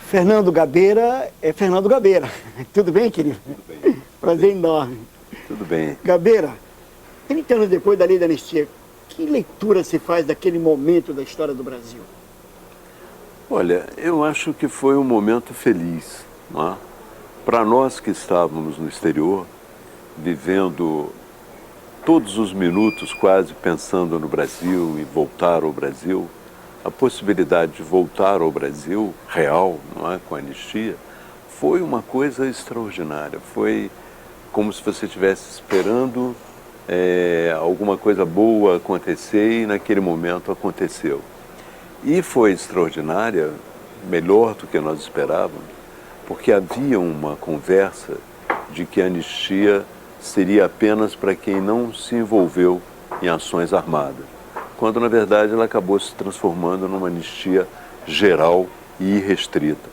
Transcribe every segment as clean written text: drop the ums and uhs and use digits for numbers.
Fernando Gabeira é Fernando Gabeira. Tudo bem, querido? Tudo bem. Prazer enorme. Tudo bem. Gabeira, 30 anos depois da lei da anistia, que leitura se faz daquele momento da história do Brasil? Olha, eu acho que foi um momento feliz, não é? Para nós que estávamos no exterior, vivendo todos os minutos quase pensando no Brasil e voltar ao Brasil, a possibilidade de voltar ao Brasil real, não é, com a anistia, foi uma coisa extraordinária. Foi como se você estivesse esperando alguma coisa boa acontecer e naquele momento aconteceu. E foi extraordinária, melhor do que nós esperávamos, porque havia uma conversa de que a anistia seria apenas para quem não se envolveu em ações armadas, quando na verdade ela acabou se transformando numa anistia geral e irrestrita.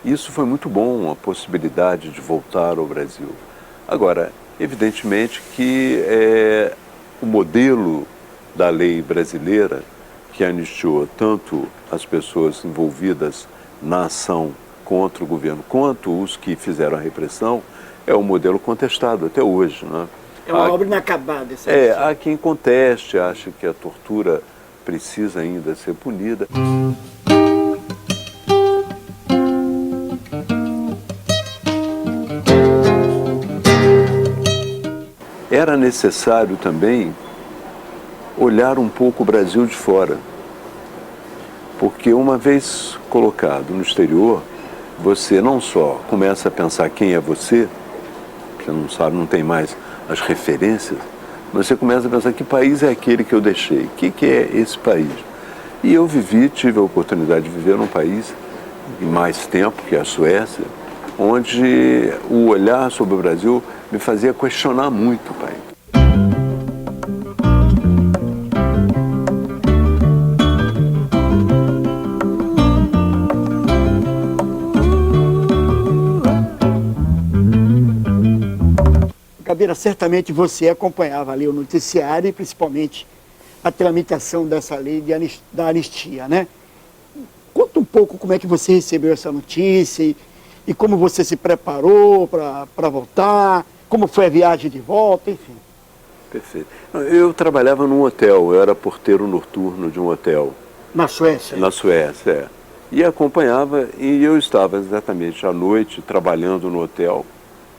Isso foi muito bom, a possibilidade de voltar ao Brasil. Agora, evidentemente que o modelo da lei brasileira, que anistiou tanto as pessoas envolvidas na ação contra o governo, quanto os que fizeram a repressão, é um modelo contestado até hoje, né? É uma obra inacabada. Há quem conteste, acha que a tortura precisa ainda ser punida. Era necessário também olhar um pouco o Brasil de fora, porque uma vez colocado no exterior, você não só começa a pensar quem é você não sabe, não tem mais as referências, mas você começa a pensar que país é aquele que eu deixei, o que é esse país? E eu tive a oportunidade de viver num país em mais tempo, que é a Suécia, onde o olhar sobre o Brasil me fazia questionar muito o país. Gabeira, certamente você acompanhava ali o noticiário e principalmente a tramitação dessa lei da anistia, né? Conta um pouco como é que você recebeu essa notícia e como você se preparou para voltar, como foi a viagem de volta, enfim. Perfeito. Eu trabalhava num hotel, eu era porteiro noturno de um hotel. Na Suécia? Na Suécia, é. E acompanhava, e eu estava exatamente à noite trabalhando no hotel,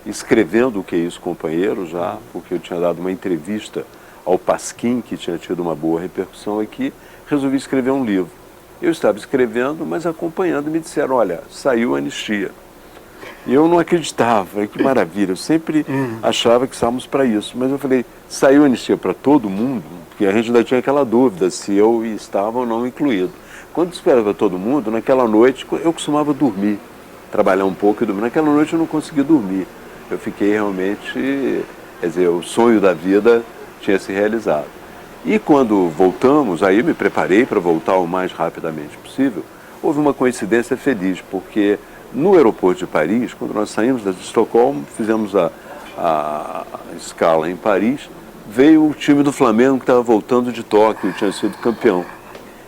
escrevendo o que é isso, companheiro, já, porque eu tinha dado uma entrevista ao Pasquim, que tinha tido uma boa repercussão aqui, resolvi escrever um livro. Eu estava escrevendo, mas acompanhando, me disseram, olha, saiu a anistia. E eu não acreditava, que maravilha, eu sempre achava que estávamos para isso, mas eu falei, saiu a anistia para todo mundo? Porque a gente ainda tinha aquela dúvida se eu estava ou não incluído. Quando esperava todo mundo, naquela noite, eu costumava dormir, trabalhar um pouco e dormir. Naquela noite eu não consegui dormir. Eu fiquei realmente, quer dizer, o sonho da vida tinha se realizado. E quando voltamos, aí eu me preparei para voltar o mais rapidamente possível, houve uma coincidência feliz, porque no aeroporto de Paris, quando nós saímos de Estocolmo, fizemos a escala em Paris, veio o time do Flamengo que estava voltando de Tóquio, tinha sido campeão.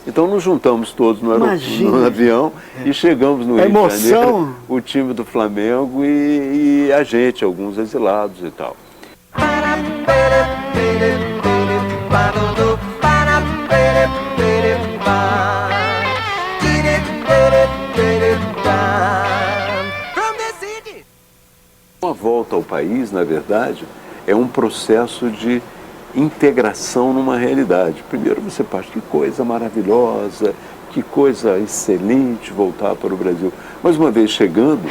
Então nos juntamos todos no avião e chegamos no Rio de Janeiro, o time do Flamengo e a gente, alguns exilados e tal. Uma volta ao país, na verdade, é um processo de integração numa realidade. Primeiro você parte, que coisa maravilhosa, que coisa excelente voltar para o Brasil. Mas uma vez chegando...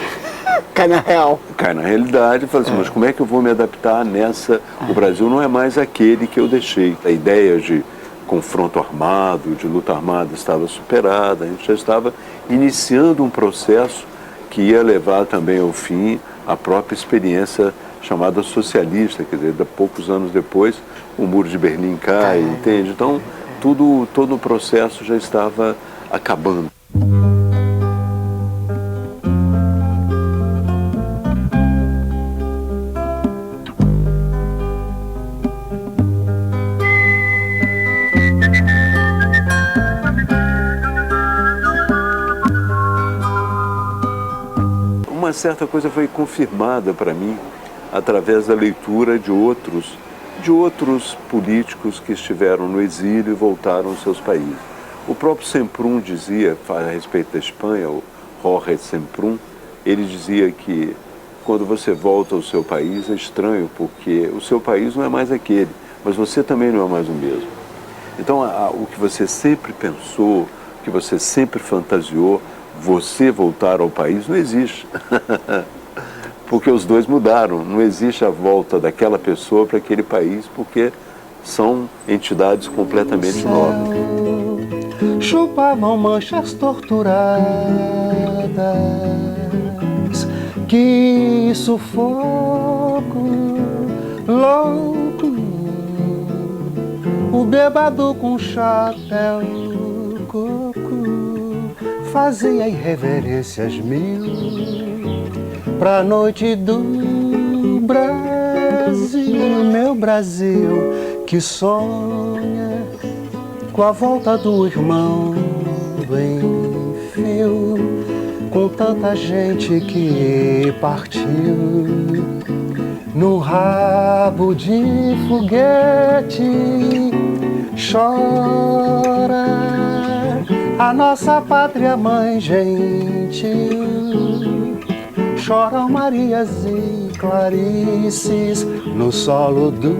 Cai na real. Cai na realidade e fala assim, mas como é que eu vou me adaptar nessa... O Brasil não é mais aquele que eu deixei. A ideia de confronto armado, de luta armada estava superada, a gente já estava iniciando um processo que ia levar também ao fim a própria experiência chamada socialista, quer dizer, poucos anos depois, o Muro de Berlim cai, entende? Então, todo o processo já estava acabando. certa coisa foi confirmada para mim através da leitura de outros políticos que estiveram no exílio e voltaram aos seus países. O próprio Semprún dizia, a respeito da Espanha, o Jorge Semprún, ele dizia que quando você volta ao seu país é estranho, porque o seu país não é mais aquele, mas você também não é mais o mesmo. Então, o que você sempre pensou, o que você sempre fantasiou, você voltar ao país, não existe. Porque os dois mudaram, não existe a volta daquela pessoa para aquele país, porque são entidades completamente novas. Chupavam manchas torturadas, que sufoco louco. O bêbado com chapéu coco fazia irreverências mil pra noite do Brasil, meu Brasil, que sonha com a volta do irmão em fio, com tanta gente que partiu num rabo de foguete. Chora a nossa pátria mãe gentil, choram Marias e Clarices no solo do